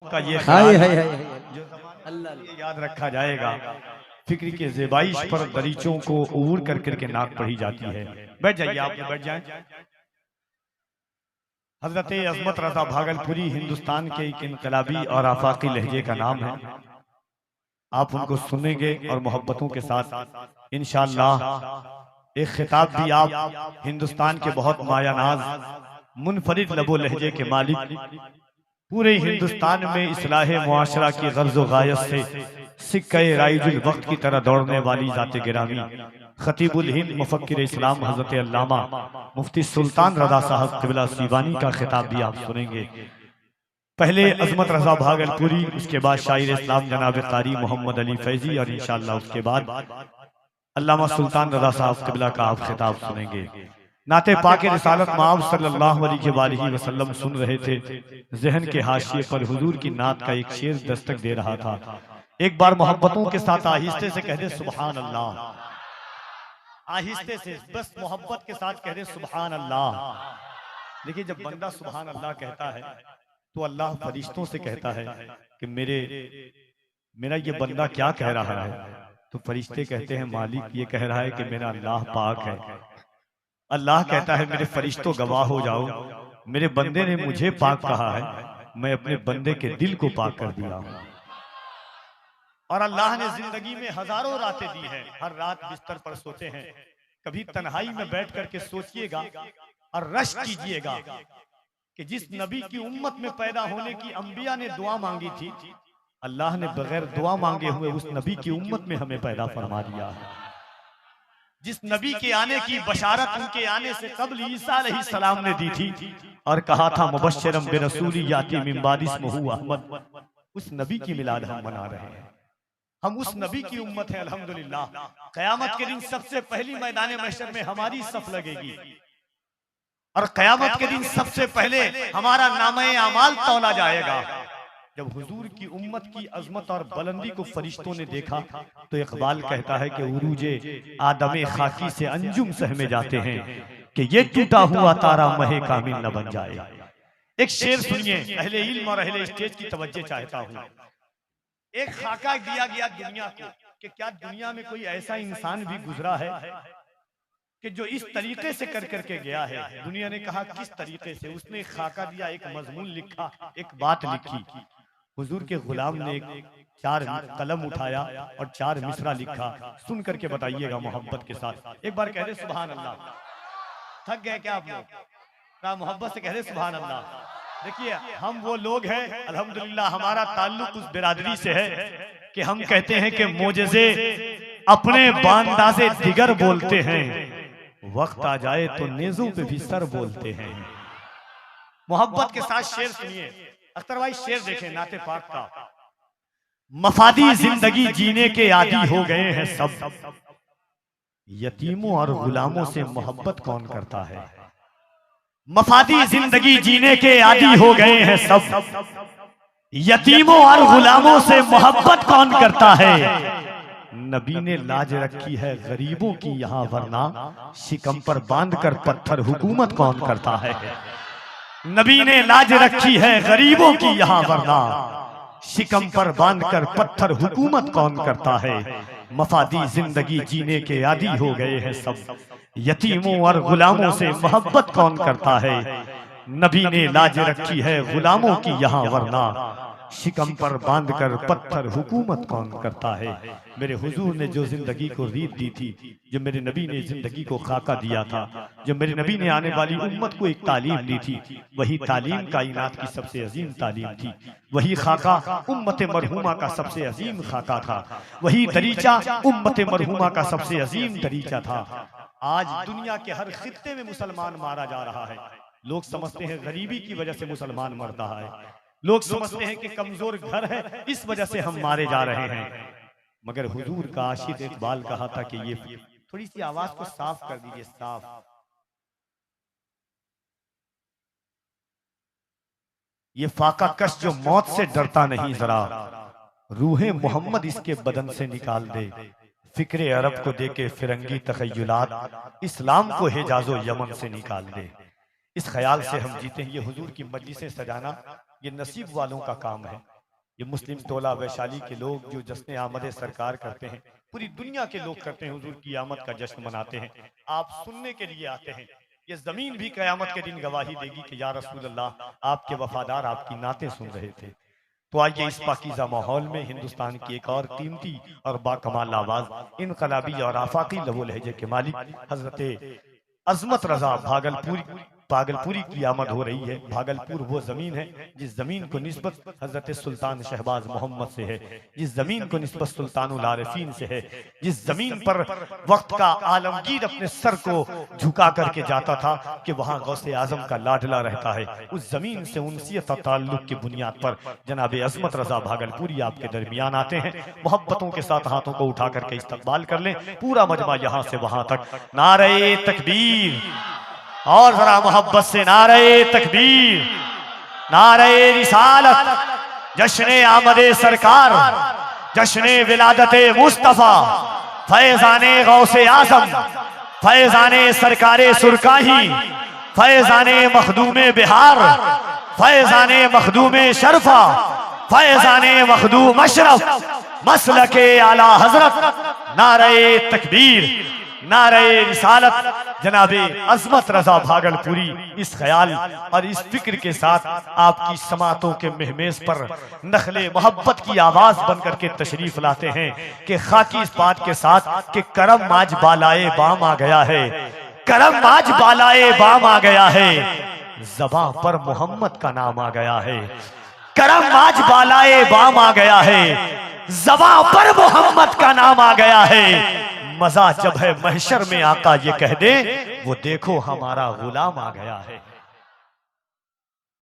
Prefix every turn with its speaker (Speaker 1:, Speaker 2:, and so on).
Speaker 1: का ये
Speaker 2: हाय
Speaker 1: ख्याल
Speaker 2: हाय हाय
Speaker 1: जो ज़माने
Speaker 2: अल्लाह
Speaker 1: में ये याद रखा जाएगा। फिक्र के ज़ेबाइश पर दरीचों को उड़ कर करके नाक पढ़ी जाती है। बैठ जाइए, आप बैठ जाएं। हजरत अजमत रजा भागलपुरी हिंदुस्तान के एक इनकलाबी और आफाकी लहजे का नाम है। आप उनको सुनेंगे और मोहब्बतों के साथ इंशाअल्लाह एक खिताब भी आप हिंदुस्तान के बहुत मायानाज मुनफरिद लबो लहजे के मालिक, पूरे हिंदुस्तान में इस्लाहे मुआशरा की गर्ज गायत से सिक्के राइजुल वक्त की तरह दौड़ने वाली जाते गिरामी खतीबुल हिंद मुफक्किर इस्लाम हजरत अल्लामा मुफ्ती सुल्तान रजा साहब क़िबला सीवानी का खिताब भी आप सुनेंगे। पहले अजमत रजा भागलपुरी, उसके बाद शायर इस्लाम जनाब कारी मोहम्मद अली फैजी और इंशाअल्लाह उसके बाद अल्लामा सुल्तान रजा साहब क़िबला का आप खिताब सुनेंगे। नाते पाक रिसालत माब सल्लल्लाहु अलैहि वसल्लम सुन रहे थे। जहन के हाशिए पर हुजूर की नात का एक शेर दस्तक दे रहा था। एक बार मोहब्बतों के साथ आहिस्ते से कह दे सुभान अल्लाह, आहिस्ते से बस मोहब्बत के साथ कह दे सुभान अल्लाह। देखिए, जब बंदा सुभान अल्लाह कहता है तो अल्लाह फरिश्तों से कहता है कि मेरा ये बंदा क्या कह रहा है। तो फरिश्ते कहते हैं मालिक ये कह रहा है कि मेरा अल्लाह पाक है। अल्लाह कहता है मेरे फरिश्तों गवाह हो जाओ, मेरे बंदे ने मुझे पाक कहा है, मैं अपने बंदे के दिल को पाक कर दिया हूं। और अल्लाह ने जिंदगी में हजारों रातें दी हैं, हर रात बिस्तर पर सोते हैं। कभी तन्हाई में बैठ करके सोचिएगा और रश कीजिएगा कि जिस नबी की उम्मत में पैदा होने की अंबिया ने दुआ मांगी थी, अल्लाह ने बगैर दुआ मांगे हुए उस नबी की उम्मत में हमें पैदा फरमा दिया है। जिस नबी के आने की बशारत उनके आने से कब्ल ईसा अलैहिस्सलाम ने दी थी और कहा था मुबश्शिरम बिरसूली याती मिन बादि इस्मुहु अहमद, उस नबी की मिलाद हम मना रहे हैं। हम उस नबी की उम्मत है अल्हम्दुलिल्लाह। कयामत के दिन सबसे पहली मैदान महशर में हमारी सफ लगेगी और कयामत के दिन सबसे पहले हमारा नामे अमाल तौला जाएगा। जब हुजूर की उम्मत की अजमत और बुलंदी को फरिश्तों ने देखा तो इकबाल कहता है कि उरूजे आदमे खाकी से अंजुम सहमे जाते हैं कि ये टूटा हुआ तारा महे कामिल न बन जाए। एक शेर सुनिए, अहले इल्म और अहले स्टेज की तवज्जो चाहता हूँ। एक खाका दिया गया दुनिया को कि क्या दुनिया में कोई ऐसा इंसान भी गुजरा है कि जो इस तरीके से कर करके गया है। दुनिया ने कहा किस तरीके से, उसने एक खाका दिया, एक मजमून लिखा, एक बात लिखी। हुजूर के गुलाम ने चार कलम उठाया और चार मिसरा लिखा। सुन करके बताइएगा मोहब्बत के साथ। एक बार कह दे सुभान अल्लाह। थक गए क्या आप लोग? मोहब्बत से कह दे सुभान अल्लाह। देखिए, हम वो लोग हैं अल्हम्दुलिल्लाह, हमारा ताल्लुक उस बिरादरी से है कि हम कहते हैं कि मोजज़े अपने बांदाज़े दिगर बोलते हैं, वक्त आ जाए तो नेज़ों पे भी सर बोलते हैं। मोहब्बत के साथ शेर सुनिए। अख्तर भाई शेर देखें नाते पाक का। मफादी जिंदगी जीने के आदी हो गए हैं सब, यतीमों और गुलामों से मोहब्बत कौन करता है। मफादी जिंदगी जीने के आदी हो गए हैं सब, यतीमों और गुलामों से मोहब्बत कौन करता है। नबी ने लाज रखी है गरीबों की यहाँ, वरना शिकम पर बांधकर पत्थर हुकूमत कौन करता है। नबी ने लाज रखी है गरीबों की यहाँ, वरना शिकम पर बांधकर पत्थर हुकूमत कौन करता है। मफादी जिंदगी जीने के आदी हो गए हैं सब, यतीमों और गुलामों से मोहब्बत कौन करता है। नबी ने लाज रखी है गुलामों की यहाँ, वरना शिकम पर बांधकर पत्थर हुकूमत कौन करता है। मेरे हुजूर ने जो जिंदगी को रीत दी थी, जो मेरे नबी ने जिंदगी को खाका दिया था, जो मेरे नबी ने आने वाली उम्मत को एक तालीम दी थी, वही तालीम कायनात की सबसे अजीम तालीम थी। वही खाका उम्मत मरहूमा का सबसे अजीम खाका था। वही दरीचा उम्मत मरहूमा का सबसे अजीम दरीचा था। आज दुनिया के हर खित्ते में मुसलमान मारा जा रहा है। लोग समझते हैं गरीबी की वजह से मुसलमान मर रहा है, लोग समझते हैं कि कमजोर घर है इस वजह से हम मारे जा रहे हैं। मगर हुजूर का आशिक इकबाल कहा था कि ये थोड़ी सी आवाज को साफ कर दीजिए, साफ। ये फाका कश जो मौत से डरता नहीं, जरा रूहे मोहम्मद इसके बदन से निकाल दे। फिक्रे अरब को देके फिरंगी तखय्युलात, इस्लाम को हिजाजो यमन से निकाल दे। इस ख्याल से हम जीते हैं। ये हुजूर की मजलिसें सजाना ये नसीब वालों का काम है। ये मुस्लिम टोला वैशाली के लोग जो जश्न आमद सरकार करते हैं, पूरी दुनिया के लोग करते हैं, हुजूर की आमद का जश्न मनाते हैं, आप सुनने के लिए आते हैं। ये जमीन भी कयामत के दिन गवाही देगी कि या रसूल अल्लाह, आपके वफादार आपकी नातें सुन रहे थे। तो आइए इस पाकीज़ा माहौल में हिंदुस्तान की एक और कीमती और बाकमाल आवाज, इनकलाबी और आफाकी लबो लहजे के मालिक हजरत अजमत रजा भागलपुरी की आमद हो रही है। भागलपुर वो जमीन है जिस जमीन को निस्बत हजरत सुल्तान शहबाज मोहम्मद से है, जिस जमीन को निस्बत सुल्तानुल आरिफीन से है, जिस जमीन पर वक्त का आलमगीर अपने सर को झुका करके जाता था कि वहां गौसे आजम का लाडला रहता है। उस जमीन से उनसियत और ताल्लुक की बुनियाद पर जनाब अजमत रजा भागलपुरी आपके दरमियान आते हैं। मोहब्बतों के साथ हाथों को उठा करके इस्तकबाल कर लें, पूरा मजमा यहाँ से वहां तक। नारे तकबीर, और जरा मोहब्बत से नारे तकबीर, नारे रिसालत, जश्न आमदे सरकार, जश्न विलादते मुस्तफा, फैजाने गौसे आजम, फैजाने सरकारे सुरकाही, फैजाने मखदूमे बिहार, फैजाने मखदूमे शरफा, फैजाने मखदूम अशरफ, मसलके आला हजरत। नारे तकबीर, नारे रिसालत। जनाबे अजमत रजा भागलपुरी इस ख्याल और इस फिक्र के साथ आपकी समातों के महमेज पर नखले मोहब्बत की आवाज बनकर के तशरीफ लाते हैं कि खाकी इस बात के साथ कि करम आज बालाए बाम आ गया है, करम आज बालाए बाम आ गया है, ज़बां पर मोहम्मद का नाम आ गया है। करम आज बालाए बाम आ गया है, ज़बां पर मोहम्मद का नाम आ गया है। मजा जब है महशर में आका ये कह दे, वो देखो हमारा गुलाम आ गया है।